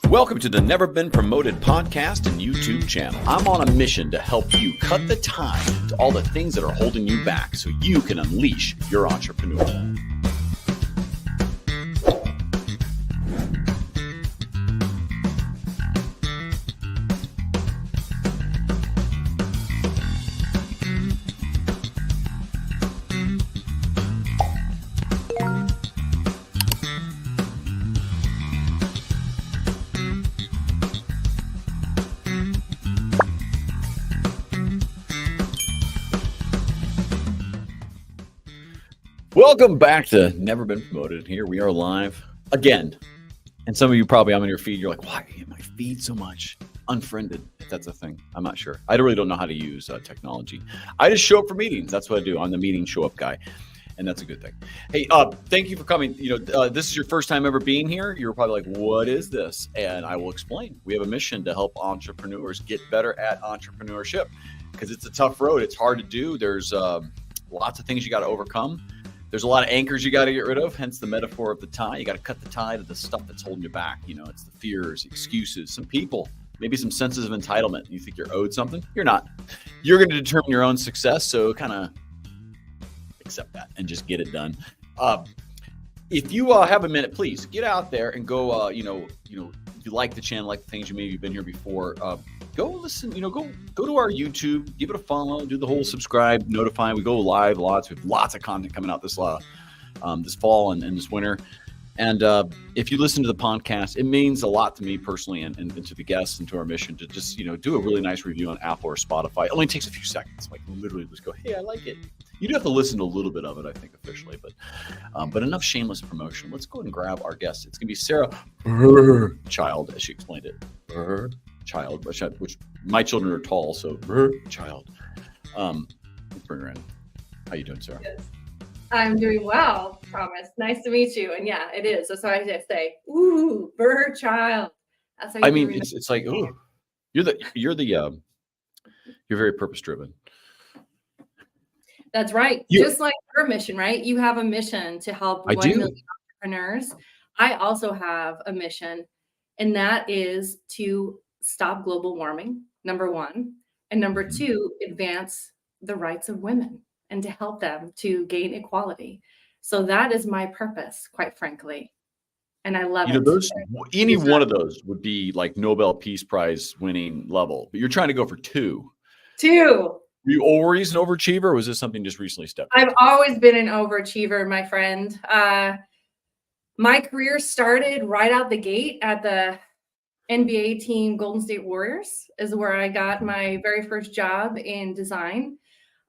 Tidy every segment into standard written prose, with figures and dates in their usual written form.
Welcome to the Never Been Promoted podcast and YouTube channel. I'm on a mission to help you cut the time to all the things that are holding you back so you can unleash your entrepreneur. Welcome back to Never Been Promoted. Here we are live again. And some of you probably, I'm on your feed, you're like, why am I feed so much? Unfriended, if that's a thing. I'm not sure. I really don't know how to use technology. I just show up for meetings. That's what I do. I'm the meeting show up guy. And that's a good thing. Hey, thank you for coming. This is your first time ever being here. You're probably like, what is this? And I will explain. We have a mission to help entrepreneurs get better at entrepreneurship because it's a tough road. It's hard to do. There's lots of things you got to overcome. There's a lot of anchors you got to get rid of, hence the metaphor of the tie. You got to cut the tie to the stuff that's holding you back. It's the fears, excuses, some people, maybe some senses of entitlement. You think you're owed something? You're not. You're going to determine your own success, so kind of accept that and just get it done. If you have a minute, please get out there and go, if you like the channel, like the things maybe you've been here before, go listen, go to our YouTube, give it a follow, do the whole subscribe, notify. We go live lots. We have lots of content coming out this fall and this winter. And if you listen to the podcast, it means a lot to me personally and to the guests and to our mission to just, do a really nice review on Apple or Spotify. It only takes a few seconds, like literally just go, hey, I like it. You do have to listen to a little bit of it, I think, officially, but enough shameless promotion. Let's go ahead and grab our guest. It's going to be Sarah Berchild, as she explained it. Berchild, which my children are tall, so Berchild. Let's bring her in. How you doing, Sarah? Yes. I'm doing well, promise. Nice to meet you. And yeah, it is. That's why I just say, ooh, Berchild. That's how you it's like, ooh, you're very purpose driven. That's right. Just like your mission, right? You have a mission to help 1 million entrepreneurs. I also have a mission, and that is to stop global warming, number one. And number two, advance the rights of women and to help them to gain equality. So that is my purpose, quite frankly. And I love it. Any one of those would be like Nobel Peace Prize winning level, but you're trying to go for two. Were you always an overachiever, or was this something just recently stepped I've always been an overachiever, my friend. My career started right out the gate at the NBA team Golden State Warriors, is where I got my very first job in design.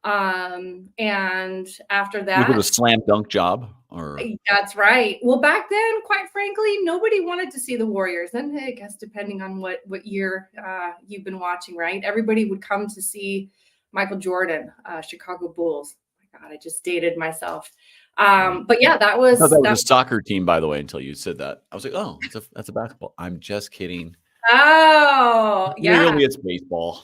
And after that, was it a slam dunk job? Or that's right. Well, back then, quite frankly, nobody wanted to see the Warriors. And I guess depending on what year you've been watching, right? Everybody would come to see Michael Jordan, Chicago Bulls. Oh my God, I just dated myself. But yeah, that was a soccer team, by the way, until you said that. I was like, oh, that's a basketball. I'm just kidding. Oh, yeah. Really, it's baseball.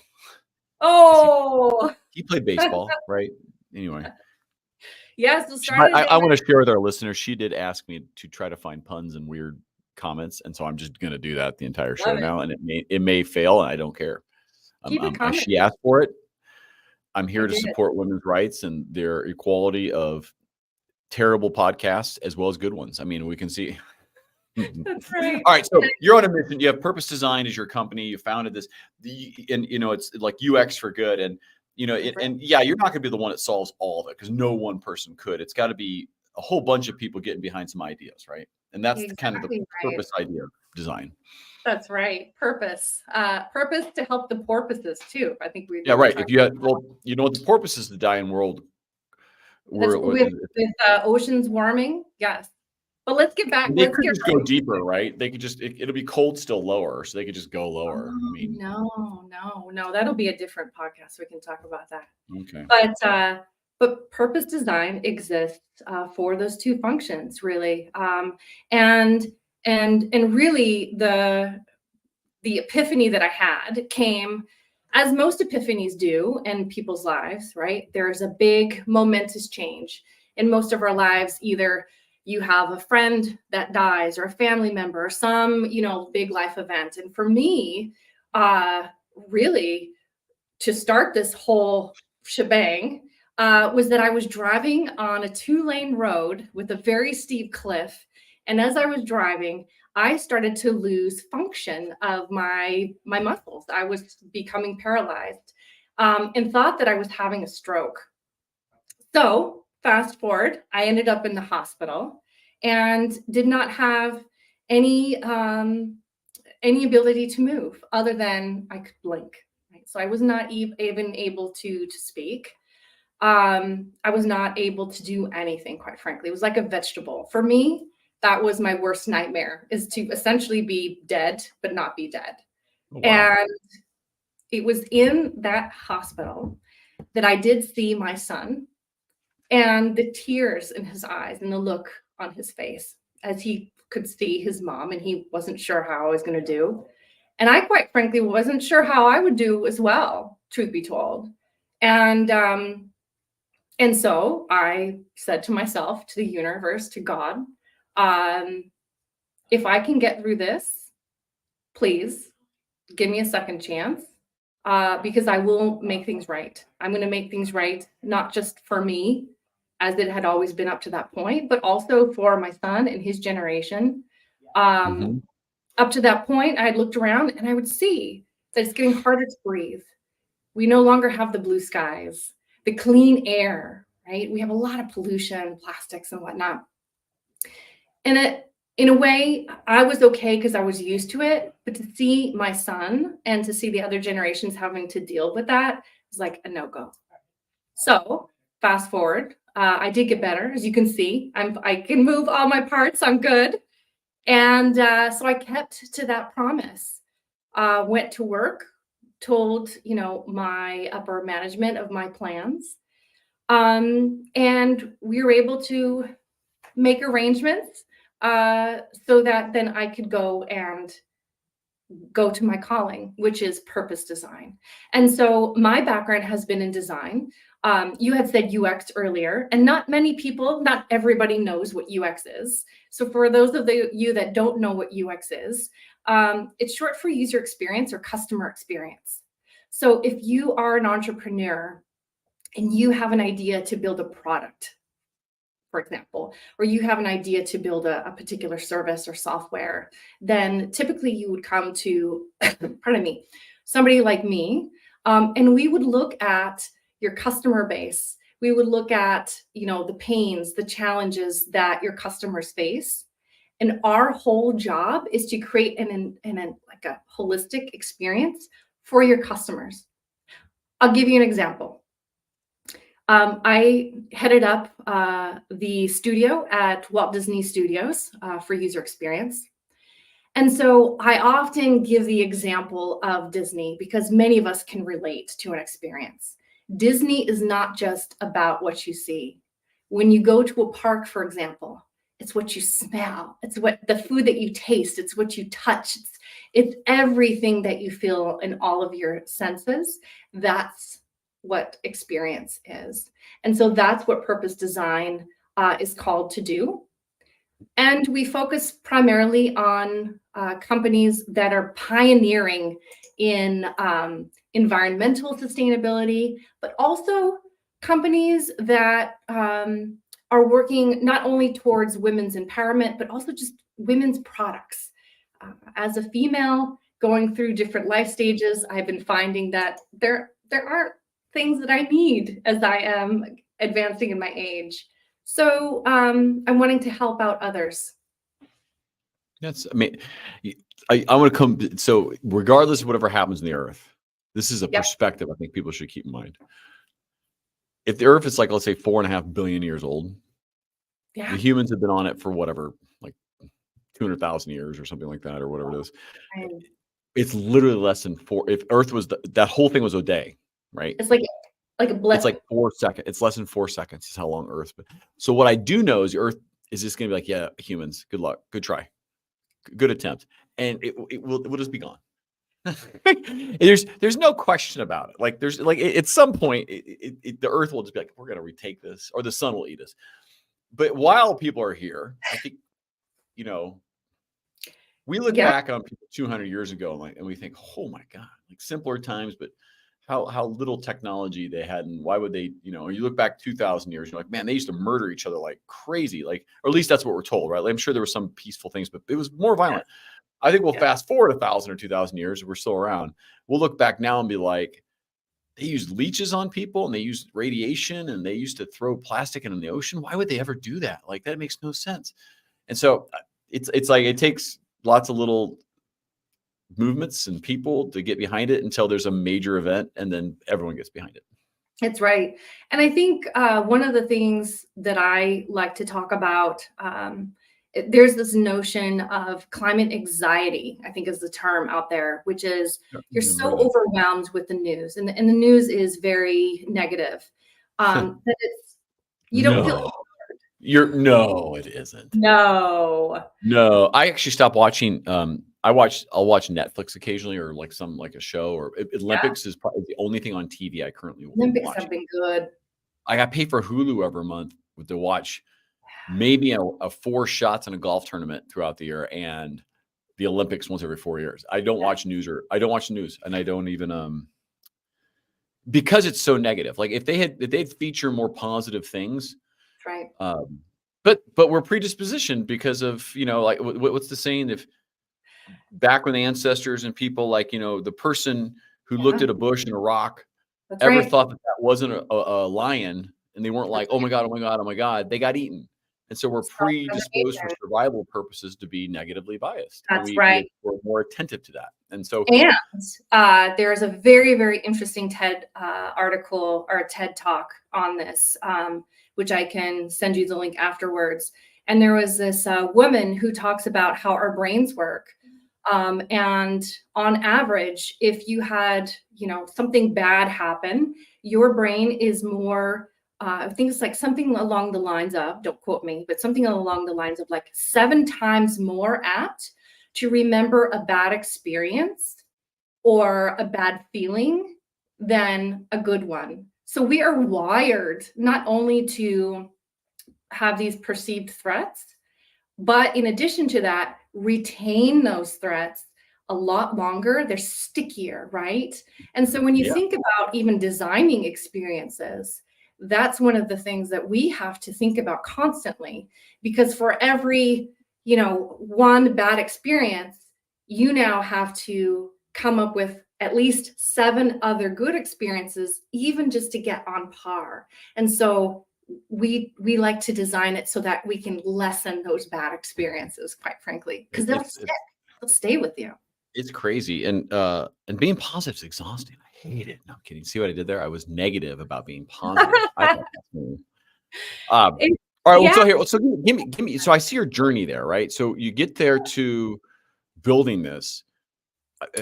Oh, he played baseball, right? Anyway. Yes. I want to share with our listeners. She did ask me to try to find puns and weird comments, and so I'm just going to do that the entire show now. And it may fail, and I don't care. She asked for it. I'm here to support women's rights and their equality of terrible podcasts as well as good ones. I mean, we can see. That's right. All right. So you're on a mission. You have Purpose Design as your company. You founded this, and it's like UX for good. And, you're not going to be the one that solves all of it because no one person could. It's got to be a whole bunch of people getting behind some ideas. Right. And that's kind of the purpose idea of design. That's right. Purpose to help the porpoises too. I think right. If you had, the porpoise is the dying world. With oceans warming. Yes. But let's get back. They could just go deeper, right? They could just, it'll be cold still lower. So they could just go lower. No. That'll be a different podcast. We can talk about that. Okay. But purpose design exists for those two functions, really. And really the epiphany that I had came, as most epiphanies do in people's lives, right? There's a big momentous change in most of our lives. Either you have a friend that dies or a family member, or some, big life event. And for me, really to start this whole shebang, was that I was driving on a 2-lane road with a very steep cliff. And as I was driving, I started to lose function of my muscles. I was becoming paralyzed, and thought that I was having a stroke. So fast forward, I ended up in the hospital and did not have any ability to move other than I could blink. Right? So I was not even able to speak. I was not able to do anything, quite frankly. It was like a vegetable. For me, that was my worst nightmare, is to essentially be dead, but not be dead. Wow. And it was in that hospital that I did see my son, and the tears in his eyes and the look on his face as he could see his mom, and he wasn't sure how I was going to do. And I, quite frankly, wasn't sure how I would do as well, truth be told. And so I said to myself, to the universe, to God, if I can get through this, please give me a second chance, because I will make things right. I'm going to make things right, not just for me, as it had always been up to that point, but also for my son and his generation. Up to that point, I had looked around and I would see that it's getting harder to breathe. We no longer have the blue skies, the clean air, right? We have a lot of pollution, plastics and whatnot. And in a way, I was okay because I was used to it. But to see my son and to see the other generations having to deal with that was like a no-go. So fast forward, I did get better. As you can see, I can move all my parts. I'm good. And so I kept to that promise, went to work, told, my upper management of my plans. And we were able to make arrangements so that then I could go to my calling, which is purpose design. And so my background has been in design. You had said UX earlier, and not everybody knows what UX is. So for those of you that don't know what UX is, it's short for user experience or customer experience. So if you are an entrepreneur and you have an idea to build a product, for example, or you have an idea to build a particular service or software, then typically you would come to, pardon me, somebody like me, and we would look at your customer base. We would look at, the pains, the challenges that your customers face. And our whole job is to create like a holistic experience for your customers. I'll give you an example. I headed up the studio at Walt Disney Studios for user experience. And so I often give the example of Disney because many of us can relate to an experience. Disney is not just about what you see. When you go to a park, for example, it's what you smell. It's what the food that you taste. It's what you touch. It's everything that you feel in all of your senses. That's what experience is. And so that's what purpose design is called to do. And we focus primarily on companies that are pioneering in environmental sustainability, but also companies that are working not only towards women's empowerment, but also just women's products. As a female going through different life stages, I've been finding that there aren't things that I need as I am advancing in my age. So I'm wanting to help out others. I want to come. So regardless of whatever happens in the earth, this is a perspective I think people should keep in mind. If the earth is like, let's say 4.5 billion years old, the humans have been on it for whatever, like 200,000 years or something like that, or whatever it is. It's literally less than 4. If earth was that whole thing was a day, right? It's like a blip. It's like 4 seconds. It's less than 4 seconds is how long Earth's been. So what I do know is the Earth is just going to be like, yeah, humans, good luck, good try, good attempt, and it will just be gone. There's no question about it. Like at some point, the Earth will just be like, we're going to retake this, or the sun will eat us. but while people are here, I think, you know, we look Yeah, back on people 200 years ago, like, and we think, oh my God, like simpler times, but how little technology they had, and why would they, you know, you look back 2,000 years, you're like, man, they used to murder each other like crazy, like, or at least that's what we're told, right? Like, I'm sure there were some peaceful things, but it was more yeah, violent. I think we'll yeah. fast forward 1,000 or 2,000 years, we're still around. We'll look back now and be like, they used leeches on people and they used radiation and they used to throw plastic into the ocean. Why would they ever do that? Like, that makes no sense. And so it's like it takes lots of little movements and people to get behind it until there's a major event, and then everyone gets behind it. It's right. And I think one of the things that I like to talk about, there's this notion of climate anxiety, I think is the term out there, which is Yeah, you're I've so heard that. overwhelmed with the news, and the news is very negative. That it's you don't feel No, no, it isn't. no. No, I actually stopped watching. I'll watch Netflix occasionally, or like a show, or Yeah, Olympics is probably the only thing on TV I currently Olympics watch. have been good. I got paid for Hulu every month to watch maybe a 4 shots in a golf tournament throughout the year, and the Olympics once every 4 years. I don't Yeah, watch news, I don't watch the news, and I don't even because it's so negative. Like, if they'd feature more positive things, that's right. um, but we're predispositioned because of, you know, like what's the saying? If back when the ancestors and people, like, you know, the person who looked Yeah, at a bush and a rock that's ever right. thought that that wasn't a lion, and they weren't That's like, oh my God, oh my God, oh my God, they got eaten. And so we're predisposed for self-preservation. survival purposes to be negatively biased, and That's right. we're more attentive to that. And so, And there's a very, very interesting TED article or a TED talk on this, which I can send you the link afterwards. And there was this woman who talks about how our brains work. And on average, if you had, you know, something bad happen, your brain is more, I think it's like something along the lines of, don't quote me, but something along the lines of like 7 times more apt to remember a bad experience or a bad feeling than a good one. So we are wired not only to have these perceived threats, but in addition to that, retain those threats a lot longer. They're stickier, right? And so when you yeah, think about even designing experiences, that's one of the things that we have to think about constantly, because for every, you know, one bad experience, you now have to come up with at least 7 other good experiences, even just to get on par. And so we like to design it so that we can lessen those bad experiences, quite frankly, because they'll it's stick. They'll stay with you. it's crazy, and being positive is exhausting. I hate it. No, I'm kidding. See what I did there? I was negative about being positive. I thought that's me. And All right. Well, yeah, so here, so give me. So I see your journey there, right? So you get there to building this.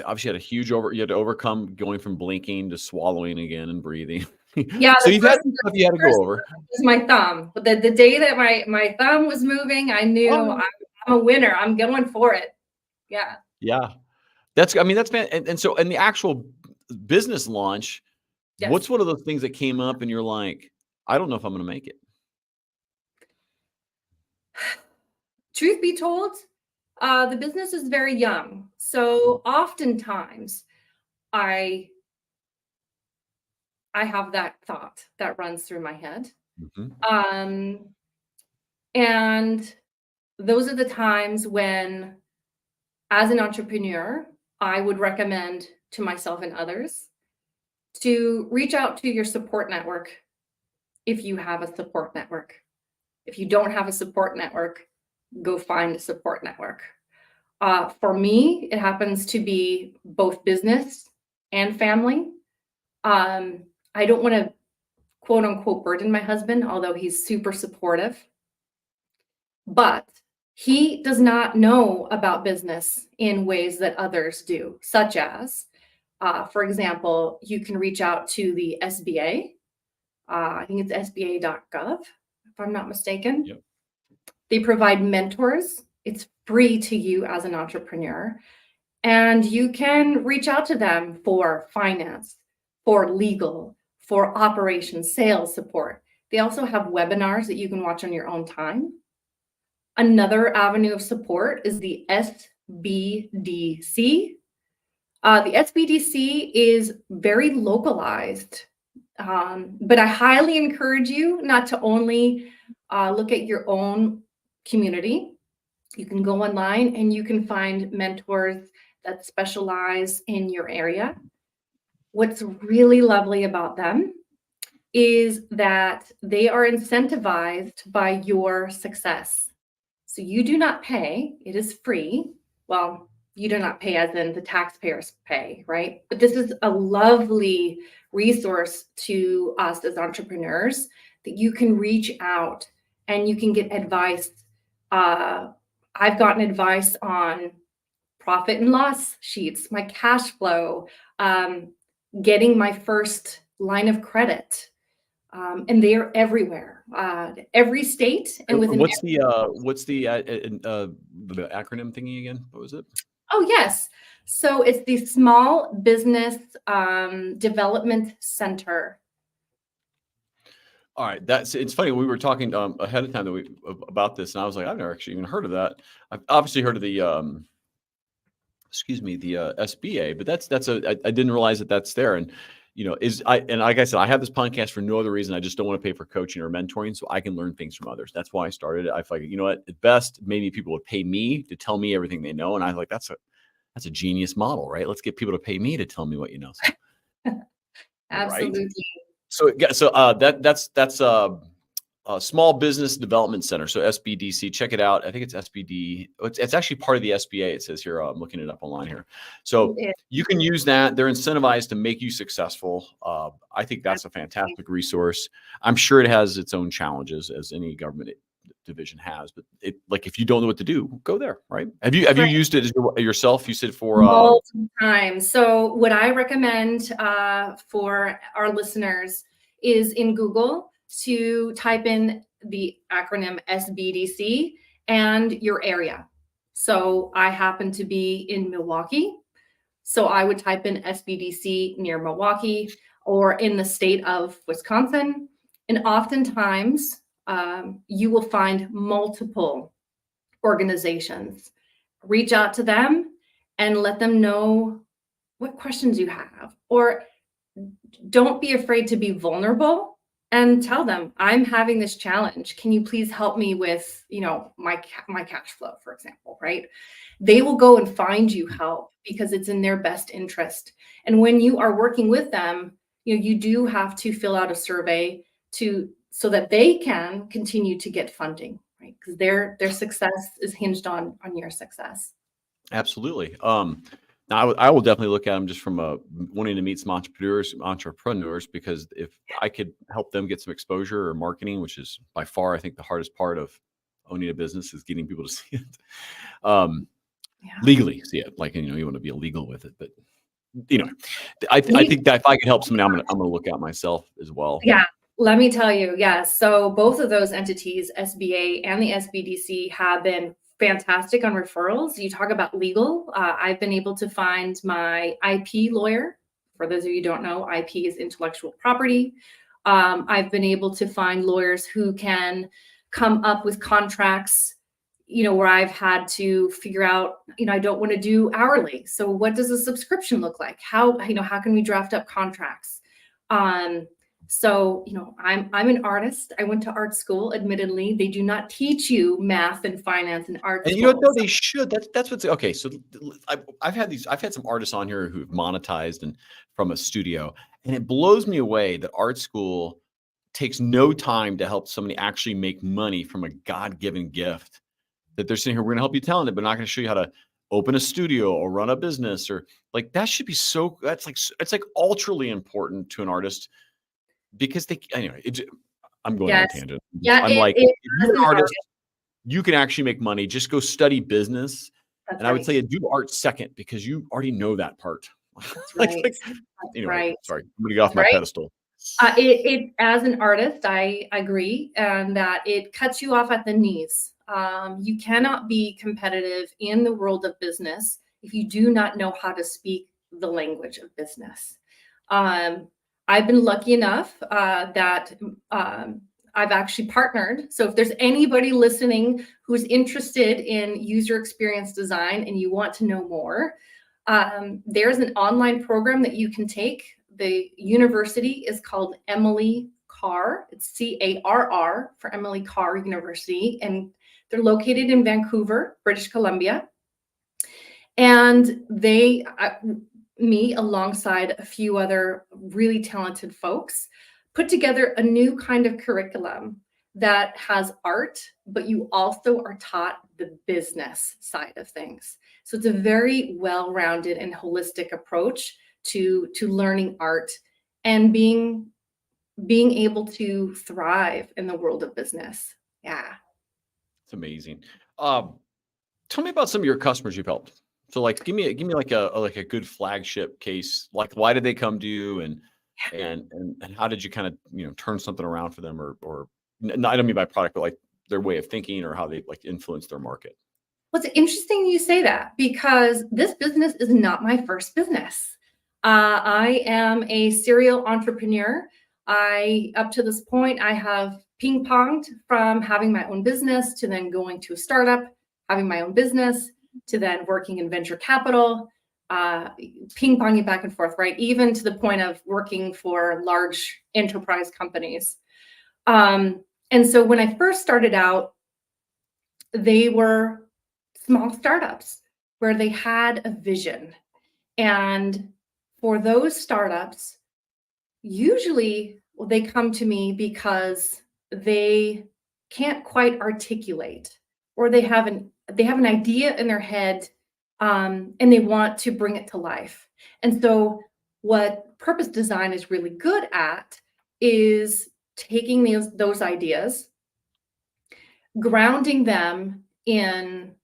Obviously, you had a huge you had to overcome going from blinking to swallowing again and breathing. yeah, So the you've had first some stuff you had to go first over. was my thumb. But the day that my thumb was moving, I knew Oh, I'm a winner. I'm going for it. Yeah. yeah. That's, I mean, that's been, and so, and the actual business launch, what's Yes. one of those things that came up and you're like, I don't know if I'm going to make it? Truth be told, the business is very young. So oftentimes I I have that thought that runs through my head. Mhm. Um, and those are the times when, as an entrepreneur, I would recommend to myself and others to reach out to your support network if you have a support network. If you don't have a support network, go find a support network. For me, it happens to be both business and family. Um, I don't want to quote unquote burden my husband, although he's super supportive. But he does not know about business in ways that others do, such as, for example, you can reach out to the SBA. I think it's sba.gov, if I'm not mistaken. Yep. They provide mentors. It's free to you as an entrepreneur. And you can reach out to them for finance, for legal, for operations, sales support. They also have webinars that you can watch on your own time. Another avenue of support is the SBDC. The SBDC is very localized, but I highly encourage you not to only look at your own community. You can go online and you can find mentors that specialize in your area. What's really lovely about them is that they are incentivized by your success. So you do not pay, it is free. Well, you do not pay as in the taxpayers pay, right? But this is a lovely resource to us as entrepreneurs that you can reach out and you can get advice. I've gotten advice on profit and loss sheets, my cash flow, getting my first line of credit. And they are everywhere, every state, and within. What's the acronym thingy again? What was it? Oh yes, so it's the Small Business Development Center. All right, it's funny. We were talking ahead of time about this, and I was like, I've never actually even heard of that. I've obviously heard of the the SBA, but I didn't realize that that's there. And like I said, I have this podcast for no other reason. I just don't want to pay for coaching or mentoring, so I can learn things from others. That's why I started it. I feel like, at best, maybe people would pay me to tell me everything they know, and I was like, that's a genius model, right? Let's get people to pay me to tell me what you know. So, Absolutely. Right? So that's Small Business Development Center. So SBDC, check it out. I think it's SBD. It's actually part of the SBA. It says here. I'm looking it up online here. So you can use that. They're incentivized to make you successful. I think that's a fantastic resource. I'm sure it has its own challenges, as any government division has. But if you don't know what to do, go there. Right? Have you used it yourself? You said for multiple times. So what I recommend for our listeners is in Google to type in the acronym SBDC and your area. So I happen to be in Milwaukee. So I would type in SBDC near Milwaukee or in the state of Wisconsin. And oftentimes you will find multiple organizations. Reach out to them and let them know what questions you have, or don't be afraid to be vulnerable. And tell them, I'm having this challenge. Can you please help me with, my cash flow, for example, right? They will go and find you help because it's in their best interest. And when you are working with them, you do have to fill out a survey so that they can continue to get funding, right? Because their success is hinged on your success. Absolutely. Now, I will definitely look at them just from wanting to meet some entrepreneurs, because if I could help them get some exposure or marketing, which is by far, I think, the hardest part of owning a business, is getting people to see it, legally see it. Like, you want to be illegal with it, but I think that if I could help somebody, I'm gonna look at myself as well. Yeah. Let me tell you, yes. So both of those entities, SBA and the SBDC, have been fantastic on referrals. You talk about legal. I've been able to find my IP lawyer. For those of you who don't know, IP is intellectual property. I've been able to find lawyers who can come up with contracts, where I've had to figure out, I don't want to do hourly. So what does a subscription look like? How can we draft up contracts? So, I'm an artist. I went to art school. Admittedly, they do not teach you math and finance and art. And no, they should. That's what's okay. So I've had some artists on here who've monetized and from a studio, and it blows me away that art school takes no time to help somebody actually make money from a God-given gift. That they're saying here, we're going to help you talented, but not going to show you how to open a studio or run a business, or that should be so. It's like ultraly important to an artist. Because I'm going on a tangent. Yeah, if you're an artist, you can actually make money. Just go study business. That's and I would say do art second, because you already know that part. That's right. Anyway, sorry, I'm gonna get off my pedestal. As an artist, I agree, and that it cuts you off at the knees. You cannot be competitive in the world of business if you do not know how to speak the language of business. I've been lucky enough that I've actually partnered. So if there's anybody listening who's interested in user experience design and you want to know more, there's an online program that you can take. The university is called Emily Carr. It's CARR for Emily Carr University, and they're located in Vancouver, British Columbia. And they, me alongside a few other really talented folks, put together a new kind of curriculum that has art, but you also are taught the business side of things. So it's a very well-rounded and holistic approach to learning art and being able to thrive in the world of business. Yeah. It's amazing. Tell me about some of your customers you've helped. So like, give me like a good flagship case. Like, why did they come to you, and how did you kind of, turn something around for them, or I don't mean by product, but like their way of thinking or how they like influence their market. Well, it's interesting you say that, because this business is not my first business. I am a serial entrepreneur. Up to this point, I have ping-ponged from having my own business to then going to a startup, having my own business, to then working in venture capital, ping-ponging back and forth, right? Even to the point of working for large enterprise companies. And so when I first started out, they were small startups where they had a vision. And for those startups, usually they come to me because they can't quite articulate, or they have an idea in their head, and they want to bring it to life. And so what purpose design is really good at is taking those ideas, grounding them in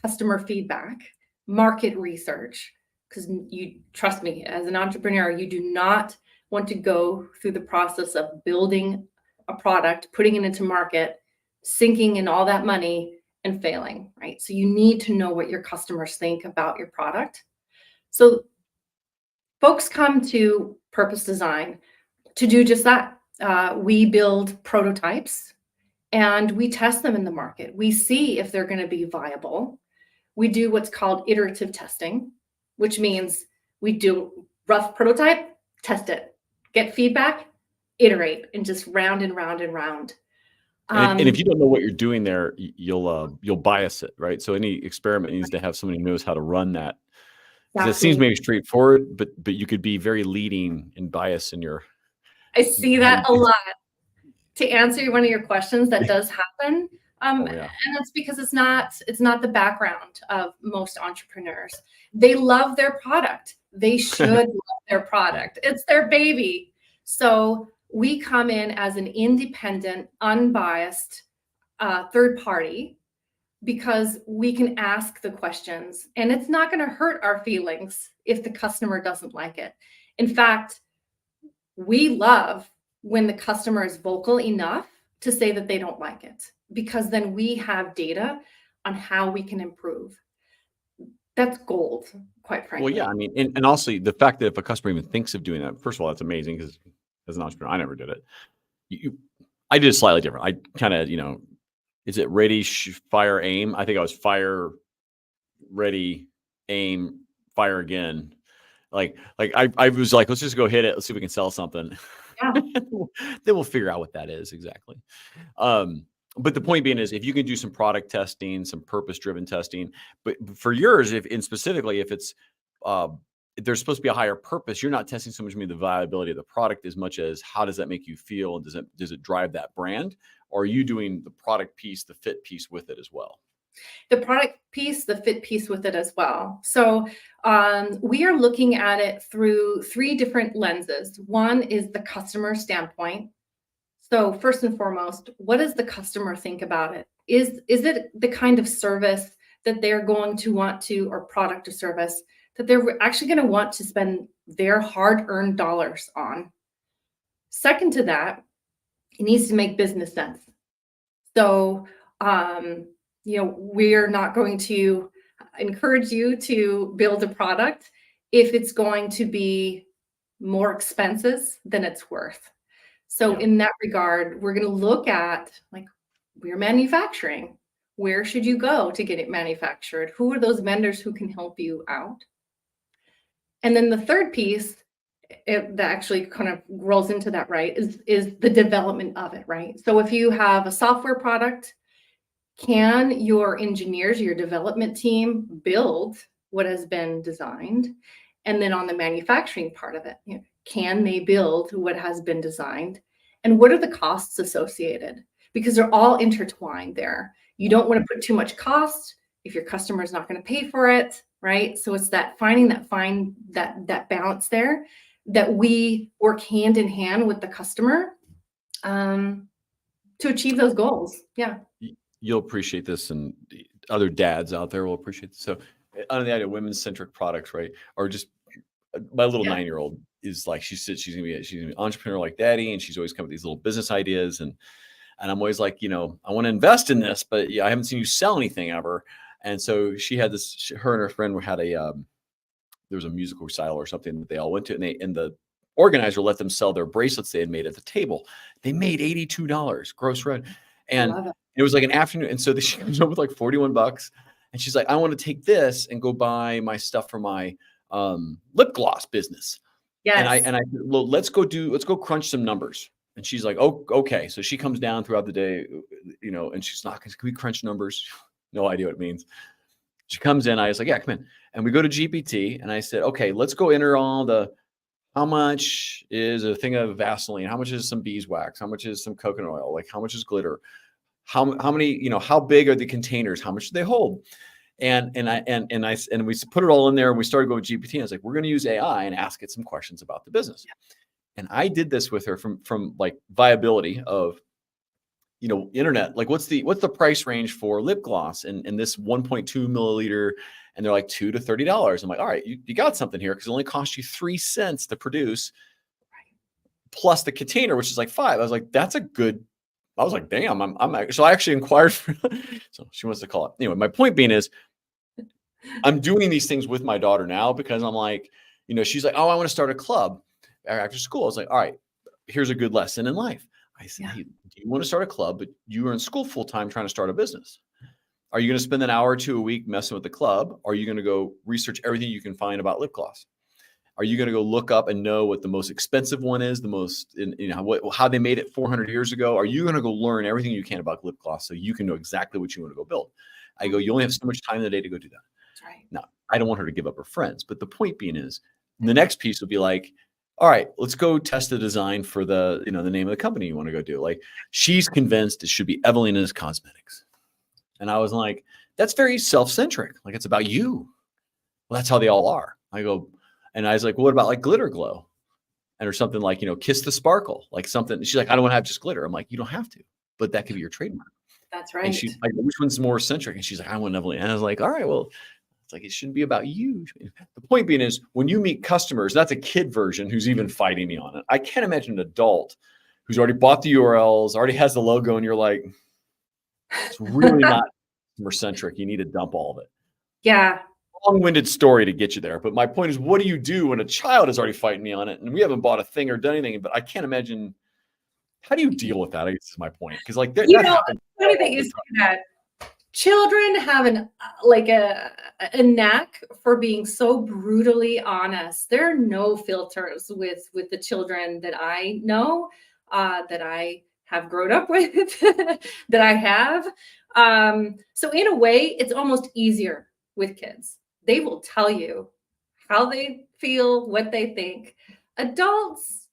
customer feedback, market research, because you trust me, as an entrepreneur, you do not want to go through the process of building a product, putting it into market, sinking in all that money and failing, right? So you need to know what your customers think about your product. So folks come to Purpose Design to do just that. We build prototypes and we test them in the market. We see if they're going to be viable. We do what's called iterative testing, which means we do rough prototype, test it, get feedback, iterate, and just round and round and round. And if you don't know what you're doing there, you'll bias it, right? So any experiment needs to have somebody who knows how to run that. Because it seems maybe straightforward, but you could be very leading and bias in your. I see that a lot. To answer one of your questions, that does happen. Yeah. And that's because it's not the background of most entrepreneurs. They love their product. They should love their product. It's their baby. So we come in as an independent, unbiased third party, because we can ask the questions, and it's not going to hurt our feelings if the customer doesn't like it. In fact, we love when the customer is vocal enough to say that they don't like it, because then we have data on how we can improve. That's gold, quite frankly. Well, yeah, I mean, and also the fact that if a customer even thinks of doing that, first of all, that's amazing, because as an entrepreneur, I never did it. I did it slightly different. I kind of, is it ready, fire, aim? I think I was fire, ready, aim, fire again. Like I was like, let's just go hit it. Let's see if we can sell something. Yeah. Then we'll figure out what that is exactly. But the point being is, if you can do some product testing, some purpose-driven testing, but for yours, specifically, if it's if there's supposed to be a higher purpose, you're not testing so much the viability of the product as much as how does that make you feel, and does it drive that brand, or are you doing the product piece, the fit piece with it as well? The product piece, the fit piece with it as well. So we are looking at it through 3 different lenses. One is the customer standpoint. So first and foremost, what does the customer think about it? Is it the kind of service that they're going to want to, or product or service that they're actually going to want to spend their hard-earned dollars on? Second to that, it needs to make business sense. So, we're not going to encourage you to build a product if it's going to be more expensive than it's worth. So in that regard, we're going to look at like we're manufacturing. Where should you go to get it manufactured? Who are those vendors who can help you out? And then the third piece that actually kind of rolls into that, right, is the development of it, right? So if you have a software product, can your engineers, your development team build what has been designed? And then on the manufacturing part of it, can they build what has been designed? And what are the costs associated? Because they're all intertwined there. You don't want to put too much cost if your customer is not going to pay for it, right? So it's that finding that balance there, that we work hand in hand with the customer to achieve those goals. Yeah. You'll appreciate this, and other dads out there will appreciate this. So under the idea of women's centric products, right? Or just my little 9-year-old is like, she's gonna be an entrepreneur like daddy, and she's always come with these little business ideas, and I'm always like, I want to invest in this, but I haven't seen you sell anything ever. And so she had this, her and her friend had there was a musical recital or something that they all went to, and the organizer let them sell their bracelets they had made at the table. They made $82 gross rent. And it was like an afternoon. And so she comes up with like $41. And she's like, I want to take this and go buy my stuff for my lip gloss business. Yes. And I said, well, let's go crunch some numbers. And she's like, oh, okay. So she comes down throughout the day, and she's not, can we crunch numbers? No idea what it means. She comes in, I was like, yeah, come in. And we go to GPT, and I said, okay, let's go enter all how much is a thing of Vaseline? How much is some beeswax? How much is some coconut oil? Like, how much is glitter? How many, how big are the containers? How much do they hold? And we put it all in there, and we started going with GPT. And I was like, we're going to use AI and ask it some questions about the business. And I did this with her from like viability of, internet, like what's the price range for lip gloss and this 1.2 milliliter, and they're like $2 to $30. I'm like, all right, you got something here, because it only cost you 3 cents to produce, plus the container, which is like $5. I was like, that's a good. I was like, damn, so I actually inquired for. So she wants to call it. Anyway, my point being is, I'm doing these things with my daughter now because I'm like, she's like, oh, I want to start a club after school. I was like, all right, here's a good lesson in life. I said, hey, do you want to start a club, but you are in school full time trying to start a business? Are you going to spend an hour or two a week messing with the club? Or are you going to go research everything you can find about lip gloss? Are you going to go look up and know what the most expensive one is, how they made it 400 years ago? Are you going to go learn everything you can about lip gloss so you can know exactly what you want to go build? I go, you only have so much time in the day to go do that. That's right. Now, I don't want her to give up her friends, but the point being is, the next piece would be like, all right, let's go test the design for the name of the company you want to go do. Like, she's convinced it should be Evelina's Cosmetics. And I was like, that's very self-centric. Like, it's about you. Well, that's how they all are. I go, and I was like, well, what about like glitter glow? And or something like, kiss the sparkle, like something. She's like, I don't want to have just glitter. I'm like, you don't have to, but that could be your trademark. That's right. And she's like, which one's more centric? And she's like, I want Evelina. And I was like, all right, well, it's like, it shouldn't be about you. The point being is, when you meet customers, that's a kid version who's even fighting me on it. I can't imagine an adult who's already bought the URLs, already has the logo, and you're like, it's really not customer centric. You need to dump all of it. Yeah. Long-winded story to get you there. But my point is, what do you do when a child is already fighting me on it and we haven't bought a thing or done anything? But I can't imagine, how do you deal with that? I guess is my point. Because like that happens. Funny that you say that. Children have a knack for being so brutally honest. There are no filters with the children that I know, that I have grown up with, that I have. So in a way, it's almost easier with kids. They will tell you how they feel, what they think. Adults,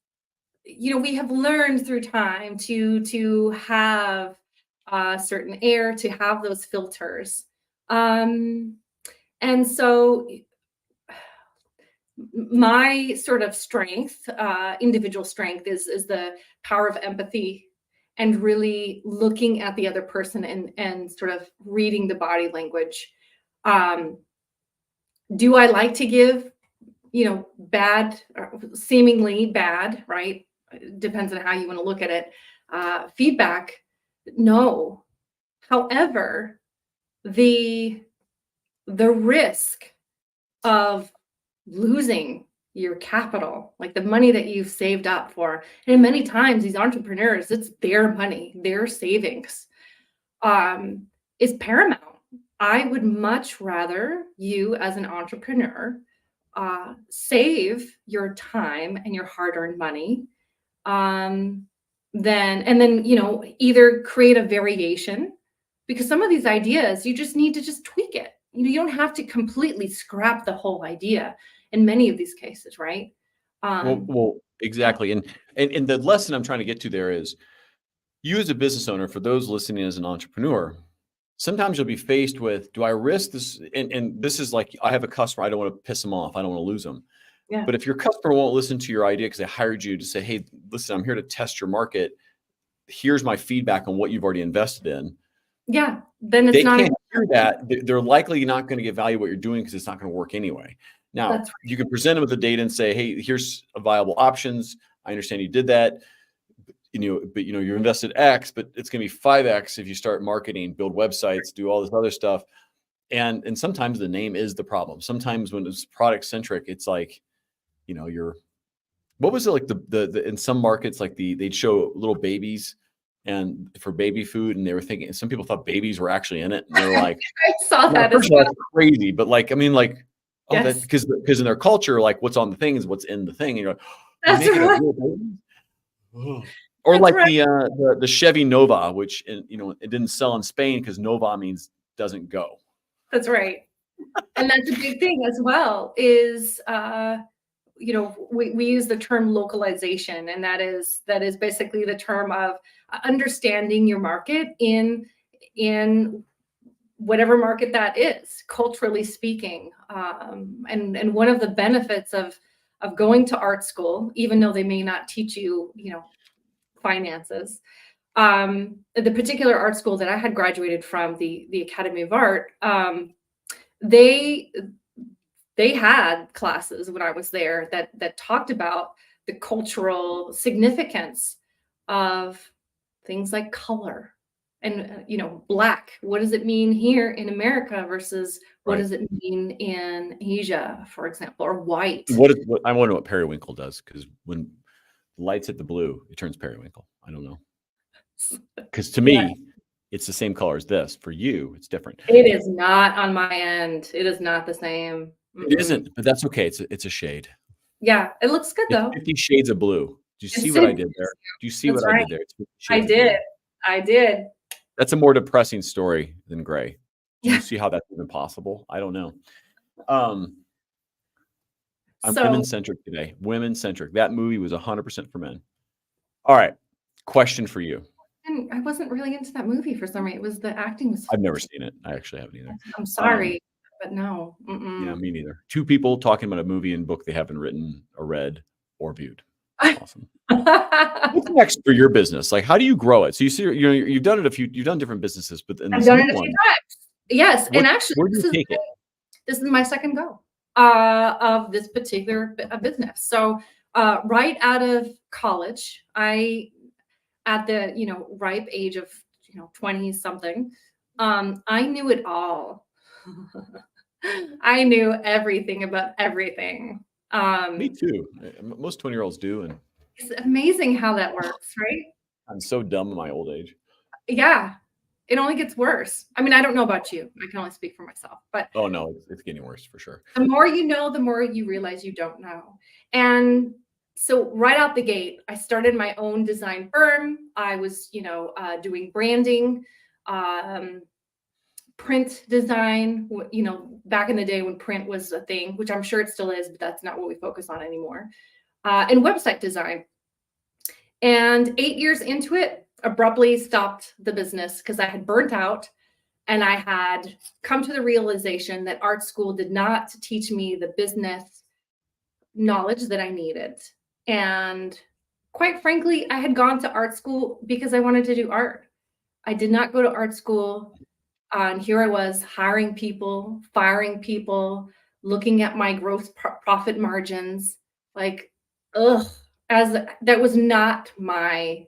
we have learned through time to have a certain air, to have those filters. And so my sort of strength, individual strength, is the power of empathy and really looking at the other person and sort of reading the body language. Do I like to give, bad, seemingly bad, right? It depends on how you want to look at it. Feedback, no. However, the risk of losing your capital, like the money that you've saved up for. And many times these entrepreneurs, it's their money, their savings, is paramount. I would much rather you as an entrepreneur save your time and your hard-earned money, then either create a variation, because some of these ideas you just need to just tweak it. You don't have to completely scrap the whole idea in many of these cases, right? Well, exactly. And the lesson I'm trying to get to there is, you as a business owner, for those listening as an entrepreneur, sometimes you'll be faced with, do I risk this? And this is like, I have a customer, I don't want to piss them off, I don't want to lose them. Yeah. But if your customer won't listen to your idea because they hired you to say, hey, listen, I'm here to test your market, here's my feedback on what you've already invested in. Yeah, then it's They not. can't hear that. They're likely not going to get value what you're doing because it's not going to work anyway. Now, That's right. you can present them with the data and say, hey, here's a viable options. I understand you did that. But you invested X, but it's going to be 5X if you start marketing, build websites, do all this other stuff. And sometimes the name is the problem. Sometimes when it's product centric, it's like, what was it like the in some markets, like they'd show little babies and for baby food, and they were thinking, some people thought babies were actually in it, and they were like, I saw that as first of all, well. that's crazy, but like, I mean, like, oh, Yes. that because in their culture, like what's on the thing is what's in the thing, and you're like, That's making right. a real baby? Or That's like right. the Chevy Nova, which it didn't sell in Spain because Nova means doesn't go. That's right. And that's a big thing as well, is we use the term localization, and that is basically the term of understanding your market in whatever market that is, culturally speaking. And one of the benefits of going to art school, even though they may not teach you, finances, the particular art school that I had graduated from, the Academy of Art, they had classes when I was there that talked about the cultural significance of things like color and black. What does it mean here in America versus what does it mean in Asia, for example, or white? I wonder what periwinkle does, because when lights hit the blue, it turns periwinkle. I don't know, because to me, it's the same color as this. For you, it's different. It is not on my end. It is not the same. It isn't, but that's okay. It's a shade. Yeah, it looks good though. 50 shades of blue. Do you see what I did there? Do you see what I did there? It's 50 shades of blue. I did. That's a more depressing story than gray. Do you see how that's even possible? I don't know. I'm women-centric today. Women-centric. That movie was 100% for men. All right. Question for you. And I wasn't really into that movie for some reason. It was the acting was. I've never seen it. I actually haven't either. I'm sorry, but no. Yeah, me neither. Two people talking about a movie and book they haven't written or read or viewed. Awesome. What's next for your business? Like, how do you grow it? So you've done it you've done different businesses, but I've done it a few times. Yes, and actually, this is my second go of this particular business. So right out of college, at the ripe age of 20 something, I knew it all. I knew everything about everything. Me too. Most 20-year-olds do, and it's amazing how that works, right? I'm so dumb in my old age. Yeah, it only gets worse. I mean, I don't know about you. I can only speak for myself, but oh no, it's getting worse for sure. The more you know, the more you realize you don't know. And so right out the gate, I started my own design firm. I was, doing branding, print design, back in the day when print was a thing, which I'm sure it still is, but that's not what we focus on anymore, and website design. And 8 years into it, abruptly stopped the business because I had burnt out, and I had come to the realization that art school did not teach me the business knowledge that I needed. And quite frankly, I had gone to art school because I wanted to do art. I did not go to art school. And here I was hiring people, firing people, looking at my gross profit margins, like, as that was not my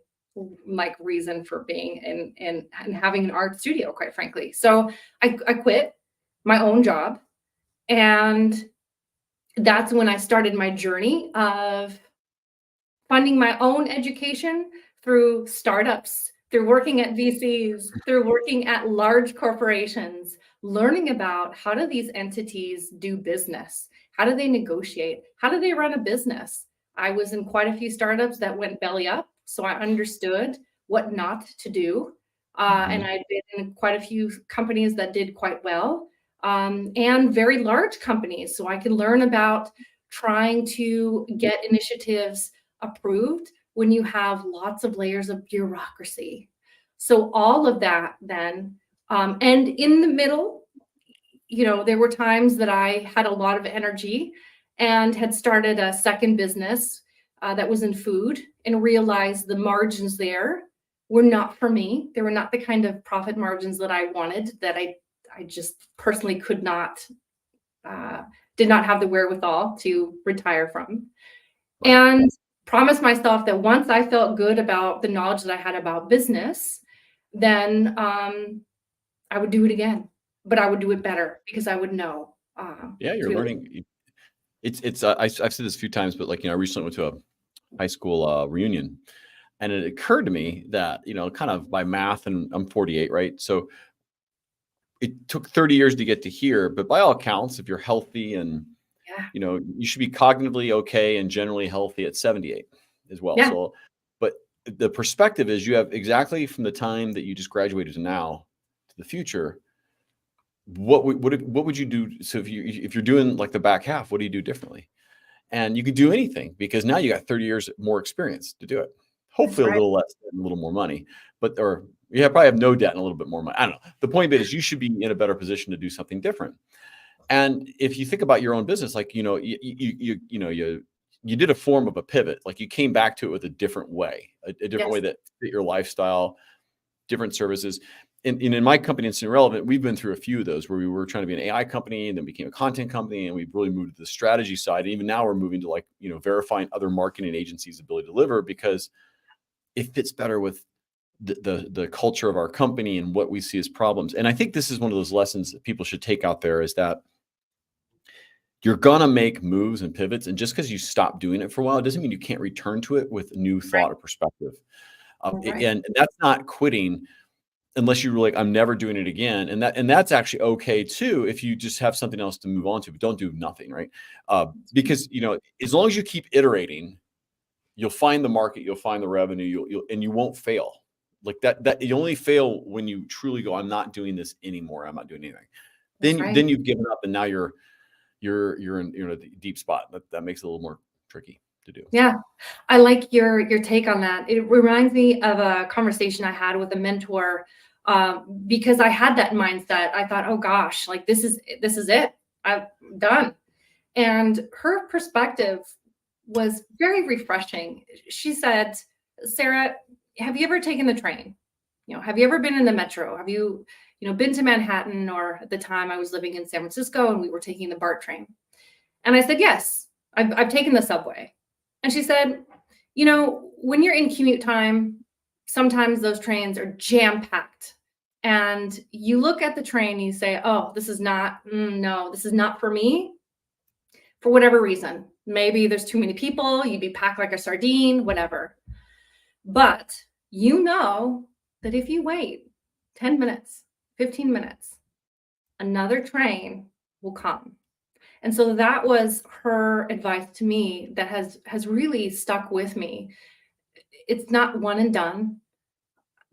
reason for being and having an art studio, quite frankly. So I quit my own job, and that's when I started my journey of funding my own education through startups, through working at VCs, through working at large corporations, learning about how do these entities do business? How do they negotiate? How do they run a business? I was in quite a few startups that went belly up, so I understood what not to do. And I've been in quite a few companies that did quite well, and very large companies. So I can learn about trying to get initiatives approved when you have lots of layers of bureaucracy. So all of that then, and in the middle, there were times that I had a lot of energy and had started a second business that was in food and realized the margins there were not for me. They were not the kind of profit margins that I wanted, that I just personally could not, did not have the wherewithal to retire from. Right. And promised myself that once I felt good about the knowledge that I had about business, then I would do it again, but I would do it better because I would know. Yeah, you're learning. I've said this a few times, but I recently went to a high school reunion, and it occurred to me that, kind of by math, and I'm 48, right? So it took 30 years to get to here, but by all accounts, if you're healthy and you should be cognitively okay and generally healthy at 78 as well. Yeah. So, but the perspective is you have exactly from the time that you just graduated to now to the future. What would you do? So if you're doing like the back half, what do you do differently? And you could do anything because now you got 30 years more experience to do it. Hopefully a little less and a little more money, or you probably have no debt and a little bit more money. I don't know. The point is you should be in a better position to do something different. And if you think about your own business, you did a form of a pivot, like you came back to it with a different way, a different way that fit your lifestyle, different services. And in my company, Instant Relevant, we've been through a few of those where we were trying to be an AI company and then became a content company. And we've really moved to the strategy side. And even now we're moving to verifying other marketing agencies' ability to deliver because it fits better with the culture of our company and what we see as problems. And I think this is one of those lessons that people should take out there is that you're going to make moves and pivots. And just because you stop doing it for a while, it doesn't mean you can't return to it with new thought or perspective. And that's not quitting unless you're like, I'm never doing it again. And that's actually okay too, if you just have something else to move on to, but don't do nothing, right? Because, as long as you keep iterating, you'll find the market, you'll find the revenue, and you won't fail. Like that you only fail when you truly go, I'm not doing this anymore. I'm not doing anything. Then you've given up and now you're in a deep spot. That makes it a little more tricky to do. Yeah. I like your take on that. It reminds me of a conversation I had with a mentor, because I had that mindset. I thought, oh gosh, like this is it. I'm done. And her perspective was very refreshing. She said, Sarah, have you ever taken the train? Have you ever been in the metro? Have you, been to Manhattan? Or at the time I was living in San Francisco and we were taking the BART train. And I said, yes, I've taken the subway. And she said, when you're in commute time, sometimes those trains are jam-packed. And you look at the train and you say, oh, this is not for me. For whatever reason. Maybe there's too many people, you'd be packed like a sardine, whatever. But that if you wait 10 minutes, 15 minutes, another train will come. And so that was her advice to me that has really stuck with me. It's not one and done.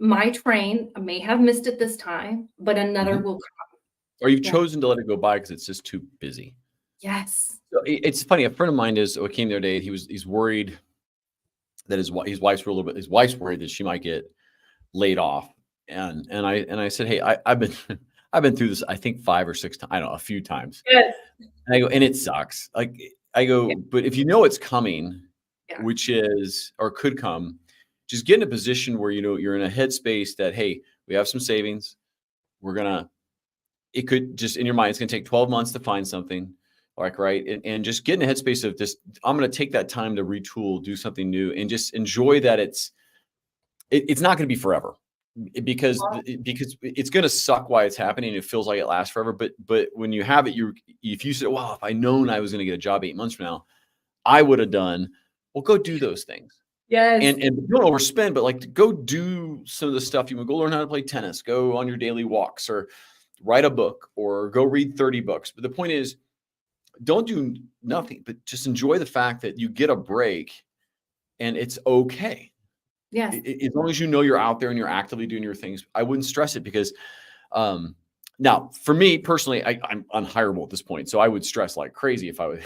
My train, I may have missed it this time, but another will come. Or you've chosen to let it go by because it's just too busy. Yes. So it's funny. A friend of mine came the other day. He's worried that his wife's worried that she might get laid off. And I said, hey, I've been through this, I think 5 or 6 times. I don't know, a few times. Yes. And I go, and it sucks. But if you know it's coming, which is, or could come, just get in a position where, you're in a headspace that, hey, we have some savings. It could just in your mind, it's going to take 12 months to find something. Right. And just get in a headspace of this, I'm going to take that time to retool, do something new, and just enjoy that it's not going to be forever. because it's going to suck while it's happening. It feels like it lasts forever. But when you have it, if you say, well, if I known I was going to get a job 8 months from now, I would have done, well, go do those things. Yes. And don't overspend, but like go do some of the stuff. You want to go learn how to play tennis, go on your daily walks, or write a book, or go read 30 books. But the point is, don't do nothing, but just enjoy the fact that you get a break and it's okay. Yes. As long as you know you're out there and you're actively doing your things, I wouldn't stress it because now for me personally, I'm unhireable at this point. So I would stress like crazy if I would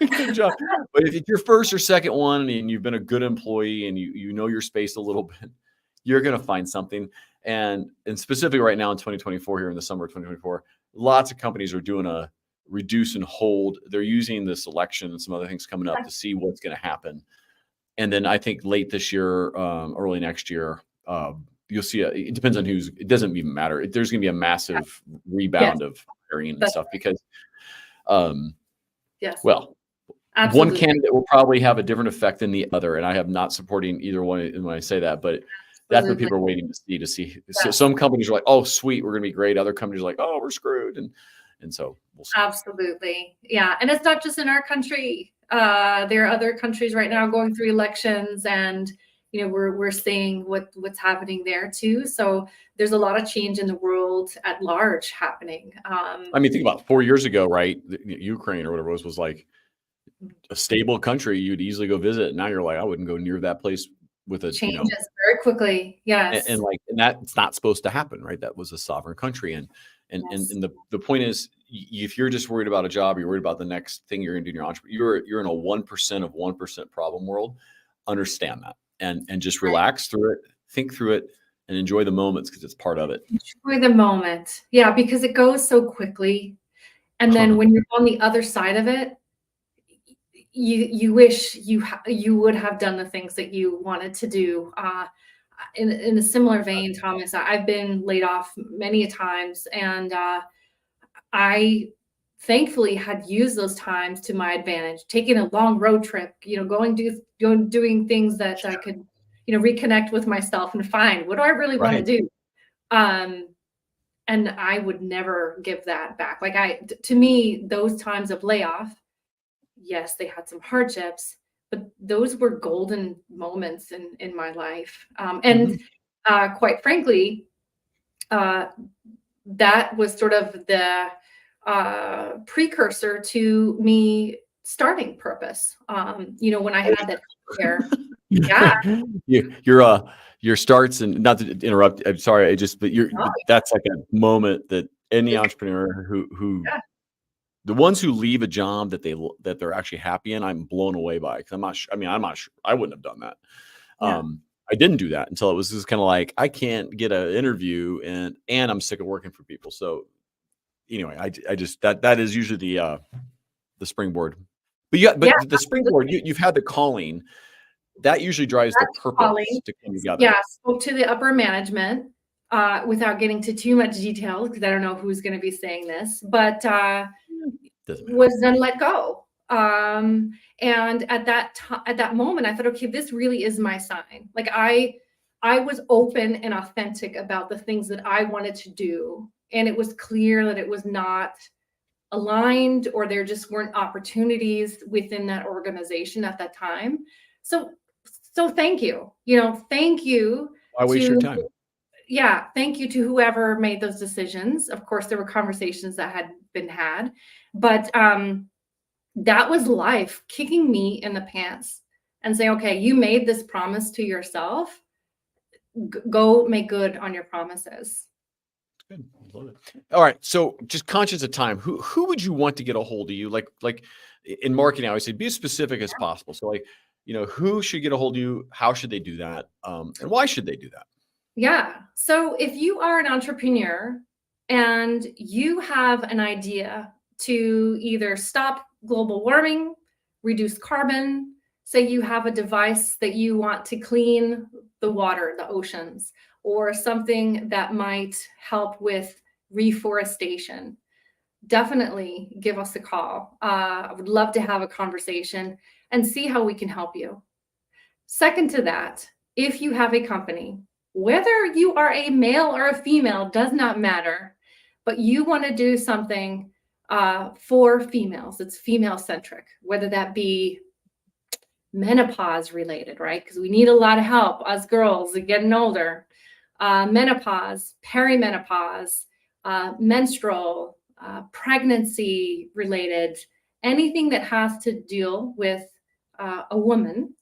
get a job. But if it's your first or second one and you've been a good employee and you know your space a little bit, you're going to find something. And specifically right now in 2024, here in the summer of 2024, lots of companies are doing a reduce and hold. They're using this election and some other things coming up to see what's going to happen. And then I think late this year, early next year, you'll see it depends on it doesn't even matter. There's going to be a massive rebound of hiring and stuff because, well, absolutely. One candidate will probably have a different effect than the other. And I have not supporting either one when I say that, but that's what people are waiting to see. So some companies are like, oh, sweet, we're going to be great. Other companies are like, oh, we're screwed. And so we'll see. Absolutely. Yeah. And it's not just in our country. There are other countries right now going through elections, and we're seeing what's happening there too. So there's a lot of change in the world at large happening. I mean, think about 4 years ago, right? Ukraine or whatever it was like a stable country you'd easily go visit. Now you're like, I wouldn't go near that place with a changes very quickly. Yes. And that's not supposed to happen, right? That was a sovereign country. And the point is, if you're just worried about a job, you're worried about the next thing you're going to do in your entrepreneur, you're in a 1% of 1% problem world. Understand that and just relax through it, think through it, and enjoy the moments because it's part of it. Enjoy the moment. Yeah, because it goes so quickly. And then when you're on the other side of it, you wish you would have done the things that you wanted to do. In a similar vein, Thomas, I've been laid off many times, and I thankfully had used those times to my advantage, taking a long road trip, doing things that I could, reconnect with myself and find what do I really want to do. And I would never give that back. To me, those times of layoff, yes, they had some hardships, but those were golden moments in my life. Quite frankly, that was sort of the precursor to me starting Purpose. When I had that career. Yeah. Your starts, and not to interrupt, I'm sorry, that's like a moment that any entrepreneur who the ones who leave a job that they're actually happy in, I'm blown away by, because I'm not sure I wouldn't have done that. I didn't do that until it was just kind of like, I can't get an interview and I'm sick of working for people. So anyway, I just, that is usually the springboard, but the springboard, you've had the calling that usually drives the purpose to come together. Yeah. Spoke to the upper management, without getting to too much detail, because I don't know who's going to be saying this, but was then let go. And at that moment, I thought, okay, this really is my sign. Like I was open and authentic about the things that I wanted to do, and it was clear that it was not aligned, or there just weren't opportunities within that organization at that time. So thank you. Thank you. Why waste your time? Yeah. Thank you to whoever made those decisions. Of course, there were conversations that had been had, but that was life kicking me in the pants and saying, okay, you made this promise to yourself. Go make good on your promises. Good. I love it. All right. So just conscious of time, who would you want to get a hold of you? Like in marketing, I always say, be as specific as possible. So who should get a hold of you? How should they do that? And why should they do that? Yeah. So if you are an entrepreneur and you have an idea to either stop global warming, reduce carbon, say you have a device that you want to clean the water, the oceans, or something that might help with reforestation, definitely give us a call. I would love to have a conversation and see how we can help you. Second to that, if you have a company whether you are a male or a female, does not matter, but you want to do something for females. It's female centric, whether that be menopause related, right? Because we need a lot of help, us girls are getting older. Menopause, perimenopause, menstrual, pregnancy related, anything that has to deal with a woman.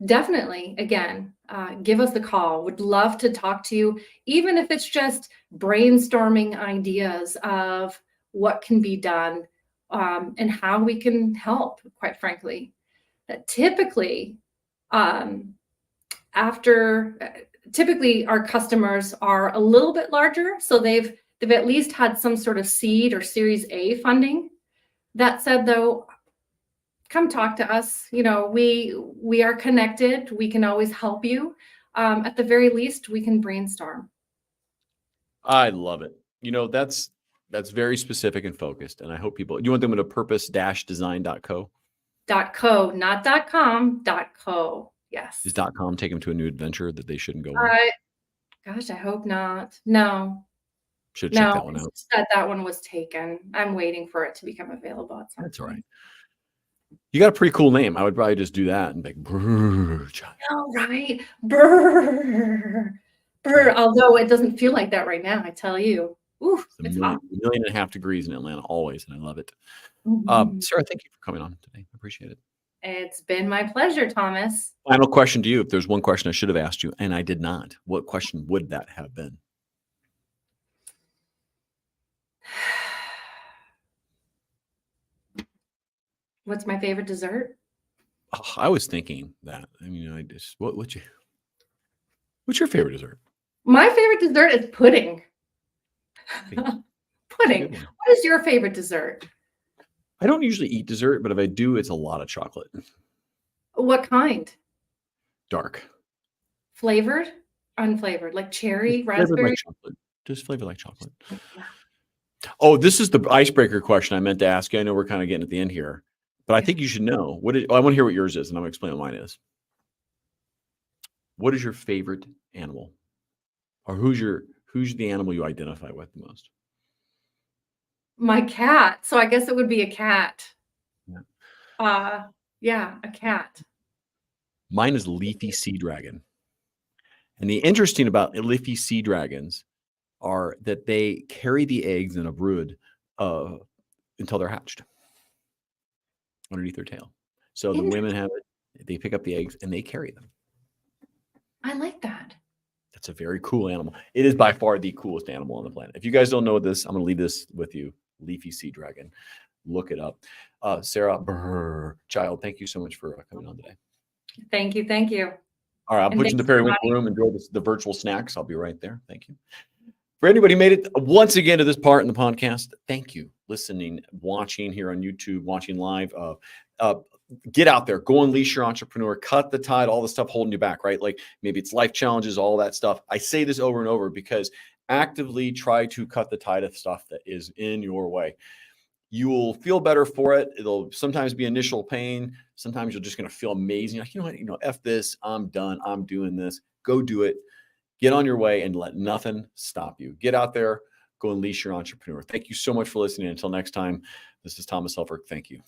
Definitely, again, give us a call. Would love to talk to you, even if it's just brainstorming ideas of what can be done and how we can help, quite frankly. Typically, typically our customers are a little bit larger, so they've at least had some sort of seed or Series A funding. That said, though, come talk to us. You know, we are connected. We can always help you. At the very least, we can brainstorm. I love it. You know, that's very specific and focused. And I hope people, you want them to purpose-design.co? .co, not .com, .co. Yes. Is .com take them to a new adventure that they shouldn't go on? Gosh, I hope not. No. Should check that one out. That one was taken. I'm waiting for it to become available. That's all right. You got a pretty cool name. I would probably just do that and be like, Berchild. Oh, right. Brr. Although it doesn't feel like that right now, I tell you. Ooh, it's a million and a half degrees in Atlanta always, and I love it. Sarah, thank you for coming on today. I appreciate it. It's been my pleasure, Thomas. Final question to you. If there's one question I should have asked you, and I did not, what question would that have been? What's my favorite dessert? Oh, I was thinking that. I mean, what's your favorite dessert? My favorite dessert is pudding. Pudding. What is your favorite dessert? I don't usually eat dessert, but if I do, it's a lot of chocolate. What kind? Dark. Flavored? Unflavored? Like cherry, raspberry? Like chocolate. Just flavored like chocolate. Yeah. Oh, this is the icebreaker question I meant to ask you. I know we're kind of getting at the end here, but I think you should know. I want to hear what yours is, and I'm going to explain what mine is. What is your favorite animal? Or who's the animal you identify with the most? My cat. So I guess it would be a cat. Yeah. Yeah, a cat. Mine is leafy sea dragon. And the interesting about leafy sea dragons are that they carry the eggs in a brood until they're hatched underneath their tail. So the women have it, they pick up the eggs and they carry them. I like that. That's a very cool animal. It is by far the coolest animal on the planet. If you guys don't know this, I'm going to leave this with you. Leafy sea dragon. Look it up. Sarah Berchild, thank you so much for coming on today. Thank you. Thank you. All right, I'll put you in the periwinkle room. Enjoy the virtual snacks. I'll be right there. Thank you. For anybody who made it once again to this part in the podcast, thank you. Listening, watching here on YouTube, watching live. Get out there. Go unleash your entrepreneur. Cut the tide, all the stuff holding you back, right? Like maybe it's life challenges, all that stuff. I say this over and over because actively try to cut the tide of stuff that is in your way. You will feel better for it. It'll sometimes be initial pain. Sometimes you're just going to feel amazing. Like, you know what, F this. I'm done. I'm doing this. Go do it. Get on your way and let nothing stop you. Get out there. Go unleash your entrepreneur. Thank you so much for listening. Until next time, this is Thomas Helfrich. Thank you.